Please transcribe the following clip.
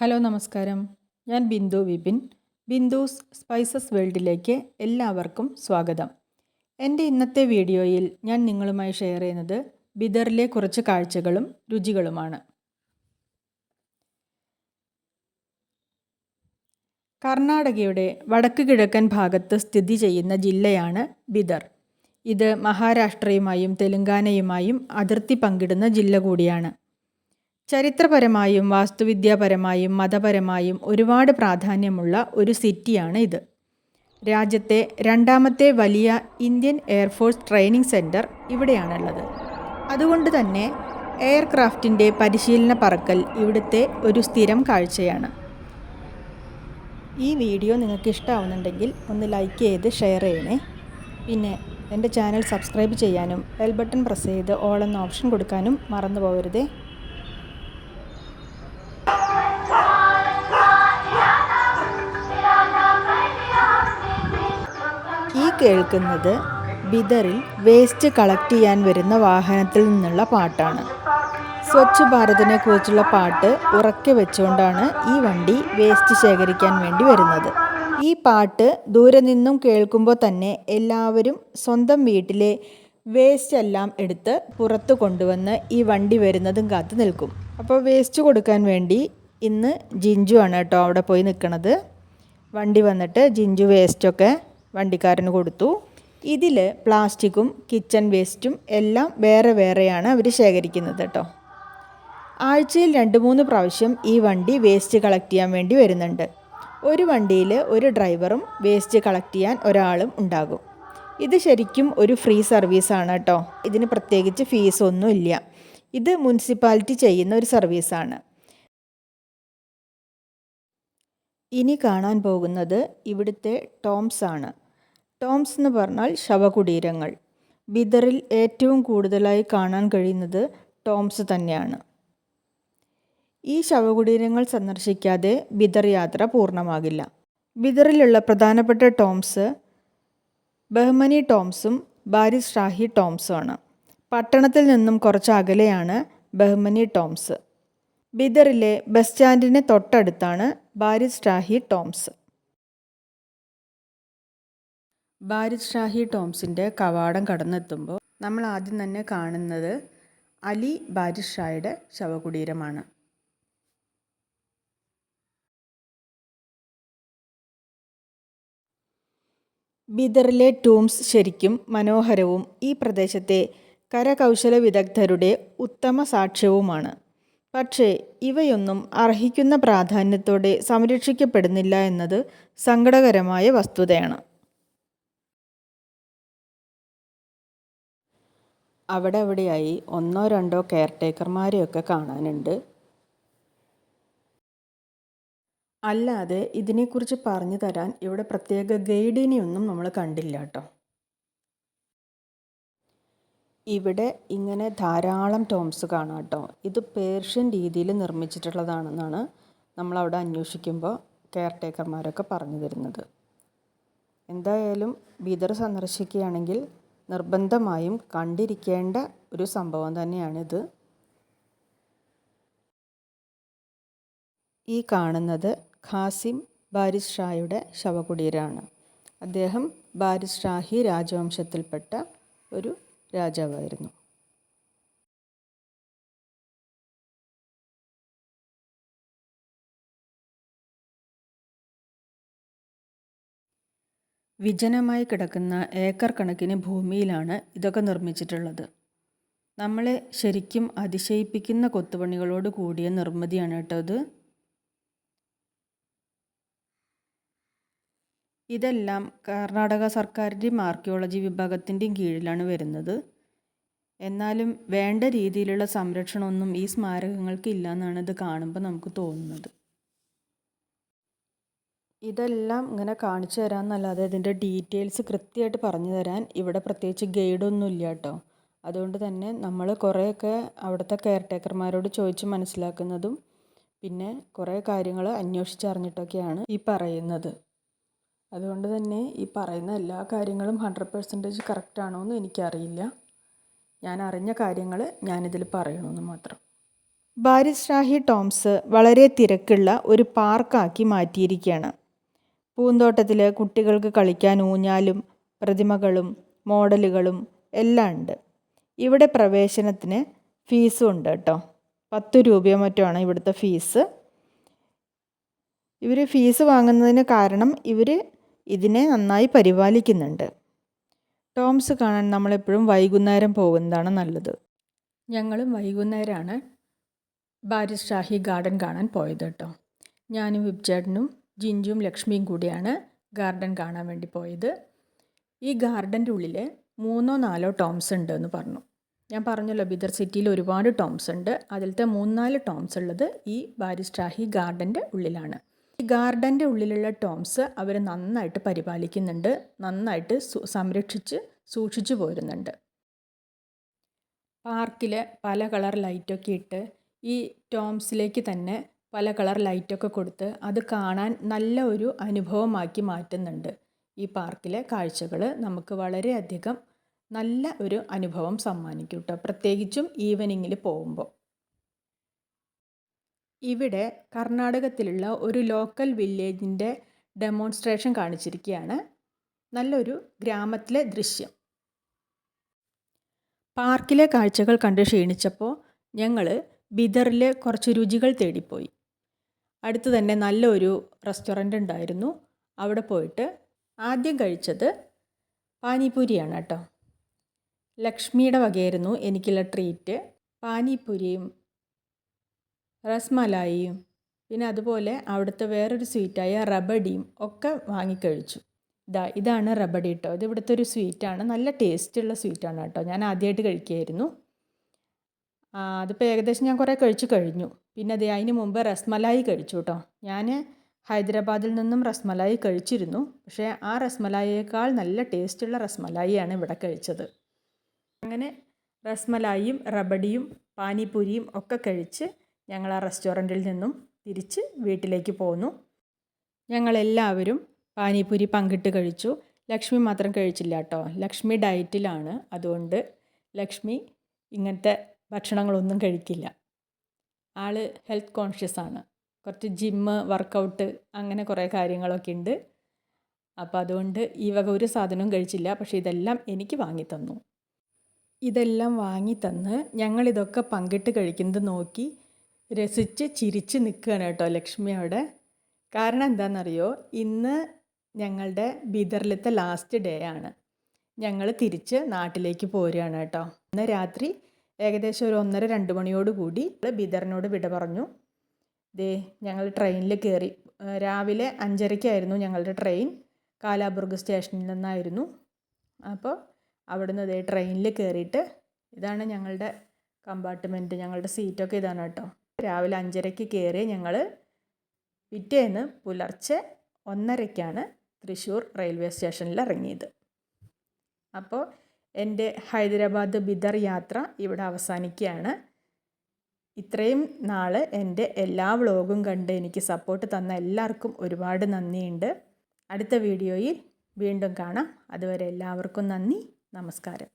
Hello നമസ്കാരം. ഞാൻ Bindu Vipin. ബിന്ദുസ് spices വേൾഡിലേക്ക് എല്ലാവർക്കും സ്വാഗതം. എൻ്റെ ഇന്നത്തെ വീഡിയോയിൽ ഞാൻ നിങ്ങളുമായി ഷെയർ ചെയ്യുന്നത് ബിദറിലെ കുറച്ച് കാഴ്ചകളും രുചികളുമാണ്. കർണാടകയുടെ വടക്ക് കിഴക്കൻ ഭാഗത്ത് സ്ഥിതി ചെയ്യുന്ന ജില്ലയാണ് ബിദർ. ഇത് മഹാരാഷ്ട്രയുമായും തെലങ്കാനയുമായും അതിർത്തി പങ്കിടുന്ന ജില്ല കൂടിയാണ്. ചരിത്രപരമായും വാസ്തുവിദ്യാപരമായും മതപരമായും ഒരുപാട് പ്രാധാന്യമുള്ള ഒരു സിറ്റിയാണ് ഇത്. രാജ്യത്തെ രണ്ടാമത്തെ വലിയ ഇന്ത്യൻ എയർഫോഴ്സ് ട്രെയിനിങ് സെൻറ്റർ ഇവിടെയാണുള്ളത്. അതുകൊണ്ട് തന്നെ എയർക്രാഫ്റ്റിൻ്റെ പരിശീലന പറക്കൽ ഇവിടുത്തെ ഒരു സ്ഥിരം കാഴ്ചയാണ്. ഈ വീഡിയോ നിങ്ങൾക്ക് ഇഷ്ടമാവുന്നുണ്ടെങ്കിൽ ഒന്ന് ലൈക്ക് ചെയ്ത് ഷെയർ ചെയ്യണേ. പിന്നെ എൻ്റെ ചാനൽ സബ്സ്ക്രൈബ് ചെയ്യാനും ബെൽ ബട്ടൺ പ്രസ് ചെയ്ത് ഓൾ എന്ന ഓപ്ഷൻ കൊടുക്കാനും മറന്നു പോകരുതേ. ഈ കേൾക്കുന്നത് ബിദറിൽ വേസ്റ്റ് കളക്ട് ചെയ്യാൻ വരുന്ന വാഹനത്തിൽ നിന്നുള്ള പാട്ടാണ്. സ്വച്ഛ് ഭാരതിനെ കുറിച്ചുള്ള പാട്ട് ഉറക്കെ വെച്ചുകൊണ്ടാണ് ഈ വണ്ടി വേസ്റ്റ് ശേഖരിക്കാൻ വേണ്ടി വരുന്നത്. ഈ പാട്ട് ദൂരെ നിന്നും കേൾക്കുമ്പോൾ തന്നെ എല്ലാവരും സ്വന്തം വീട്ടിലെ വേസ്റ്റ് എല്ലാം എടുത്ത് പുറത്ത് കൊണ്ടുവന്ന് ഈ വണ്ടി വരുന്നതും കാത്ത് നിൽക്കും. അപ്പോൾ വേസ്റ്റ് കൊടുക്കാൻ വേണ്ടി ഇന്ന് ജിഞ്ചു ആണ് കേട്ടോ അവിടെ പോയി നിൽക്കണത്. വണ്ടി വന്നിട്ട് ജിഞ്ചു വേസ്റ്റൊക്കെ വണ്ടിക്കാരന് കൊടുത്തു. ഇതിൽ പ്ലാസ്റ്റിക്കും കിച്ചൺ വേസ്റ്റും എല്ലാം വേറെ വേറെയാണ് അവർ ശേഖരിക്കുന്നത് കേട്ടോ. ആഴ്ചയിൽ 2-3 പ്രാവശ്യം ഈ വണ്ടി വേസ്റ്റ് കളക്ട് ചെയ്യാൻ വേണ്ടി വരുന്നുണ്ട്. ഒരു വണ്ടിയിൽ ഒരു ഡ്രൈവറും വേസ്റ്റ് കളക്ട് ചെയ്യാൻ ഒരാളും ഉണ്ടാകും. ഇത് ശരിക്കും ഒരു ഫ്രീ സർവീസാണ് കേട്ടോ. ഇതിന് പ്രത്യേകിച്ച് ഫീസൊന്നുമില്ല. ഇത് മുനിസിപ്പാലിറ്റി ചെയ്യുന്ന ഒരു സർവീസാണ്. ഇനി കാണാൻ പോകുന്നത് ഇവിടുത്തെ ടോംസ് ആണ്. ടോംസ് എന്ന് പറഞ്ഞാൽ ശവകുടീരങ്ങൾ. ബിദറിൽ ഏറ്റവും കൂടുതലായി കാണാൻ കഴിയുന്നത് ടോംസ് തന്നെയാണ്. ഈ ശവകുടീരങ്ങൾ സന്ദർശിക്കാതെ ബിദർ യാത്ര പൂർണ്ണമാകില്ല. ബിദറിലുള്ള പ്രധാനപ്പെട്ട ടോംസ് ബഹ്മനി ടോംസും ബാരിസ് ഷാഹി ടോംസും ആണ്. പട്ടണത്തിൽ നിന്നും കുറച്ച് അകലെയാണ് ബഹ്മനി ടോംസ്. ബിദറിലെ ബസ് സ്റ്റാൻഡിന് തൊട്ടടുത്താണ് ബാരിസ് ഷാഹി ടോംസ്. ബാരിസ് ഷാഹി ടോംസിൻ്റെ കവാടം കടന്നെത്തുമ്പോൾ നമ്മൾ ആദ്യം തന്നെ കാണുന്നത് അലി ബാരിസ് ഷായുടെ ശവകുടീരമാണ്. ബിദറിലെ ടൂംസ് ശരിക്കും മനോഹരവും ഈ പ്രദേശത്തെ കരകൗശല വിദഗ്ധരുടെ ഉത്തമ സാക്ഷ്യവുമാണ്. പക്ഷേ ഇവയൊന്നും അർഹിക്കുന്ന പ്രാധാന്യത്തോടെ സംരക്ഷിക്കപ്പെടുന്നില്ല എന്നത് സങ്കടകരമായ വസ്തുതയാണ്. അവിടെയായി 1-2 കെയർടേക്കർമാരെയൊക്കെ കാണാനുണ്ട്. അല്ലാതെ ഇതിനെക്കുറിച്ച് പറഞ്ഞു തരാൻ ഇവിടെ പ്രത്യേക ഗൈഡിനെയൊന്നും നമ്മൾ കണ്ടില്ല കേട്ടോ. ഇവിടെ ഇങ്ങനെ ധാരാളം ടോംസ് കാണാം കേട്ടോ. ഇത് പേർഷ്യൻ രീതിയിൽ നിർമ്മിച്ചിട്ടുള്ളതാണെന്നാണ് നമ്മളവിടെ അന്വേഷിക്കുമ്പോൾ കെയർടേക്കർമാരൊക്കെ പറഞ്ഞു തരുന്നത്. എന്തായാലും ബിദർ സന്ദർശിക്കുകയാണെങ്കിൽ നിർബന്ധമായും കണ്ടിരിക്കേണ്ട ഒരു സംഭവം തന്നെയാണിത്. ഈ കാണുന്നത് ഖാസിം ബാരിസ് ഷായുടെ ശവകുടീരമാണ്. അദ്ദേഹം ബാരിസ് ഷാഹി രാജവംശത്തിൽപ്പെട്ട ഒരു രാജാവായിരുന്നു. വിജനമായി കിടക്കുന്ന ഏക്കർ കണക്കിന് ഭൂമിയിലാണ് ഇതൊക്കെ നിർമ്മിച്ചിട്ടുള്ളത്. നമ്മളെ ശരിക്കും അതിശയിപ്പിക്കുന്ന കൊത്തുപണികളോട് കൂടിയ നിർമ്മിതിയാണ് കേട്ടോ ഇത്. ഇതെല്ലാം കർണാടക സർക്കാരിൻ്റെയും ആർക്കിയോളജി വിഭാഗത്തിൻ്റെയും കീഴിലാണ് വരുന്നത്. എന്നാലും വേണ്ട രീതിയിലുള്ള സംരക്ഷണമൊന്നും ഈ സ്മാരകങ്ങൾക്ക് ഇല്ല എന്നാണ് ഇത് കാണുമ്പോൾ നമുക്ക് തോന്നുന്നത്. ഇതെല്ലാം ഇങ്ങനെ കാണിച്ചു തരാമെന്നല്ലാതെ ഇതിൻ്റെ ഡീറ്റെയിൽസ് കൃത്യമായിട്ട് പറഞ്ഞു തരാൻ ഇവിടെ പ്രത്യേകിച്ച് ഗൈഡൊന്നും ഇല്ല കേട്ടോ. അതുകൊണ്ട് തന്നെ നമ്മൾ കുറേയൊക്കെ അവിടുത്തെ കെയർടേക്കർമാരോട് ചോദിച്ച് മനസ്സിലാക്കുന്നതും പിന്നെ കുറേ കാര്യങ്ങൾ അന്വേഷിച്ചറിഞ്ഞിട്ടൊക്കെയാണ് ഈ പറയുന്നത്. അതുകൊണ്ട് തന്നെ ഈ പറയുന്ന എല്ലാ കാര്യങ്ങളും 100% കറക്റ്റാണോ എന്ന് എനിക്കറിയില്ല. ഞാൻ അറിഞ്ഞ കാര്യങ്ങൾ ഞാനിതിൽ പറയണമെന്ന് മാത്രം. ബാരിസ് ഷാഹി ടോംസ് വളരെ തിരക്കുള്ള ഒരു പാർക്കാക്കി മാറ്റിയിരിക്കുകയാണ്. പൂന്തോട്ടത്തിൽ കുട്ടികൾക്ക് കളിക്കാൻ ഊഞ്ഞാലും പ്രതിമകളും മോഡലുകളും എല്ലാം ഉണ്ട്. ഇവിടെ പ്രവേശനത്തിന് ഫീസും ഉണ്ട് കേട്ടോ. 10 രൂപയോ മറ്റോ ആണ് ഇവിടുത്തെ ഫീസ്. ഇവർ ഫീസ് വാങ്ങുന്നതിന് കാരണം ഇവർ ഇതിനെ നന്നായി പരിപാലിക്കുന്നുണ്ട്. ടോംസ് കാണാൻ നമ്മളെപ്പോഴും വൈകുന്നേരം പോകുന്നതാണ് നല്ലത്. ഞങ്ങളും വൈകുന്നേരമാണ് ബാരിസ് ഷാഹി ഗാർഡൻ കാണാൻ പോയത് കേട്ടോ. ഞാനും വിബ്ചേട്ടനും ജിഞ്ചും ലക്ഷ്മിയും കൂടിയാണ് ഗാർഡൻ കാണാൻ വേണ്ടി പോയത്. ഈ ഗാർഡൻ്റെ ഉള്ളിൽ 3-4 ടോംസ് ഉണ്ട് എന്ന് പറഞ്ഞു. ഞാൻ പറഞ്ഞല്ലോ ബിദർ സിറ്റിയിൽ ഒരുപാട് ടോംസ് ഉണ്ട്. അതിലത്തെ 3-4 ടോംസ് ഉള്ളത് ഈ ബാരിസ് ഷാഹി ഗാർഡൻ്റെ ഉള്ളിലാണ്. ഈ ഗാർഡൻ്റെ ഉള്ളിലുള്ള ടോംസ് അവർ നന്നായിട്ട് പരിപാലിക്കുന്നുണ്ട്, നന്നായിട്ട് സംരക്ഷിച്ച് സൂക്ഷിച്ചു പോരുന്നുണ്ട്. പാർക്കിൽ പല കളർ ലൈറ്റൊക്കെ ഇട്ട് ഈ ടോംസിലേക്ക് തന്നെ പല കളർ ലൈറ്റൊക്കെ കൊടുത്ത് അത് കാണാൻ നല്ല ഒരു അനുഭവമാക്കി മാറ്റുന്നുണ്ട്. ഈ പാർക്കിലെ കാഴ്ചകൾ നമുക്ക് വളരെയധികം നല്ല ഒരു അനുഭവം സമ്മാനിക്കും കേട്ടോ, പ്രത്യേകിച്ചും ഈവനിങ്ങിൽ പോകുമ്പോൾ. ഇവിടെ കർണാടകത്തിലുള്ള ഒരു ലോക്കൽ വില്ലേജിൻ്റെ ഡെമോൺസ്ട്രേഷൻ കാണിച്ചിരിക്കുകയാണ്. നല്ലൊരു ഗ്രാമത്തിലെ ദൃശ്യം. പാർക്കിലെ കാഴ്ചകൾ കണ്ട് ക്ഷീണിച്ചപ്പോൾ ഞങ്ങൾ ബിദറിൽ കുറച്ച് രുചികൾ തേടിപ്പോയി. അടുത്ത് തന്നെ നല്ലൊരു റെസ്റ്റോറൻ്റ് ഉണ്ടായിരുന്നു. അവിടെ പോയിട്ട് ആദ്യം കഴിച്ചത് പാനിപൂരിയാണ് കേട്ടോ. ലക്ഷ്മിയുടെ വകയായിരുന്നു എനിക്കുള്ള ട്രീറ്റ്. പാനിപൂരിയും റസ്മലായിയും പിന്നെ അതുപോലെ അവിടുത്തെ വേറൊരു സ്വീറ്റായ റബഡിയും ഒക്കെ വാങ്ങിക്കഴിച്ചു. ഇതാണ് റബഡി കേട്ടോ. ഇത് ഇവിടുത്തെ ഒരു സ്വീറ്റാണ്, നല്ല ടേസ്റ്റുള്ള സ്വീറ്റാണ് കേട്ടോ. ഞാൻ ആദ്യമായിട്ട് കഴിക്കുകയായിരുന്നു. അതിപ്പോൾ ഏകദേശം ഞാൻ കുറേ കഴിച്ചു കഴിഞ്ഞു. പിന്നെ അതിന് മുമ്പ് റസ്മലായി കഴിച്ചു കേട്ടോ. ഞാൻ ഹൈദരാബാദിൽ നിന്നും റസ്മലായി കഴിച്ചിരുന്നു. പക്ഷേ ആ റസ്മലായിയേക്കാൾ നല്ല ടേസ്റ്റുള്ള റസ്മലായിയാണ് ഇവിടെ കഴിച്ചത്. അങ്ങനെ റസ്മലായിയും റബഡിയും പാനിപൂരിയും ഒക്കെ കഴിച്ച് ഞങ്ങൾ ആ റെസ്റ്റോറൻറ്റിൽ നിന്നും തിരിച്ച് വീട്ടിലേക്ക് പോന്നു. ഞങ്ങളെല്ലാവരും പാനിപൂരി പങ്കിട്ട് കഴിച്ചു. ലക്ഷ്മി മാത്രം കഴിച്ചില്ല കേട്ടോ. ലക്ഷ്മി ഡയറ്റിലാണ്, അതുകൊണ്ട് ലക്ഷ്മി ഇങ്ങനത്തെ ഭക്ഷണങ്ങളൊന്നും കഴിക്കില്ല. ആൾ ഹെൽത്ത് കോൺഷ്യസ് ആണ്. കുറച്ച് ജിമ്മ് വർക്കൗട്ട് അങ്ങനെ കുറേ കാര്യങ്ങളൊക്കെ ഉണ്ട്. അപ്പോൾ അതുകൊണ്ട് ഈ വക ഒരു സാധനവും കഴിച്ചില്ല. പക്ഷേ ഇതെല്ലാം എനിക്ക് വാങ്ങിത്തന്നു. ഇതെല്ലാം വാങ്ങിത്തന്ന് ഞങ്ങളിതൊക്കെ പങ്കിട്ട് കഴിക്കുന്നത് നോക്കി രസിച്ച് ചിരിച്ച് നിൽക്കുകയാണ് കേട്ടോ ലക്ഷ്മി അവിടെ. കാരണം എന്താണെന്നറിയോ, ഇന്ന് ഞങ്ങളുടെ ബീദറിലത്തെ ലാസ്റ്റ് ഡേ ആണ്. ഞങ്ങൾ തിരിച്ച് നാട്ടിലേക്ക് പോരുകയാണ് കേട്ടോ. ഇന്ന് രാത്രി ഏകദേശം ഒരു 1:30-2 മണിയോടുകൂടി ബീദറിനോട് വിട പറഞ്ഞു. ഞങ്ങൾ ട്രെയിനിൽ കയറി. രാവിലെ 5:30-ക്കായിരുന്നു ഞങ്ങളുടെ ട്രെയിൻ. കാലാബുർഗ് സ്റ്റേഷനിൽ നിന്നായിരുന്നു. അപ്പോൾ അവിടുന്ന് ട്രെയിനിൽ കയറിയിട്ട് ഇതാണ് ഞങ്ങളുടെ കമ്പാർട്ട്മെൻറ്റ്, ഞങ്ങളുടെ സീറ്റൊക്കെ ഇതാണ് കേട്ടോ. രാവിലെ 5:30-ക്ക് കയറി ഞങ്ങൾ പിറ്റേന്ന് പുലർച്ചെ 1:30-ക്കാണ് തൃശ്ശൂർ റെയിൽവേ സ്റ്റേഷനിൽ ഇറങ്ങിയത്. അപ്പോൾ എൻ്റെ ഹൈദരാബാദ് ബിദർ യാത്ര ഇവിടെ അവസാനിക്കുകയാണ്. ഇത്രയും നാൾ എൻ്റെ എല്ലാ വ്ളോഗും കണ്ട് എനിക്ക് സപ്പോർട്ട് തന്ന എല്ലാവർക്കും ഒരുപാട് നന്ദിയുണ്ട്. അടുത്ത വീഡിയോയിൽ വീണ്ടും കാണാം. അതുവരെ എല്ലാവർക്കും നന്ദി, നമസ്കാരം.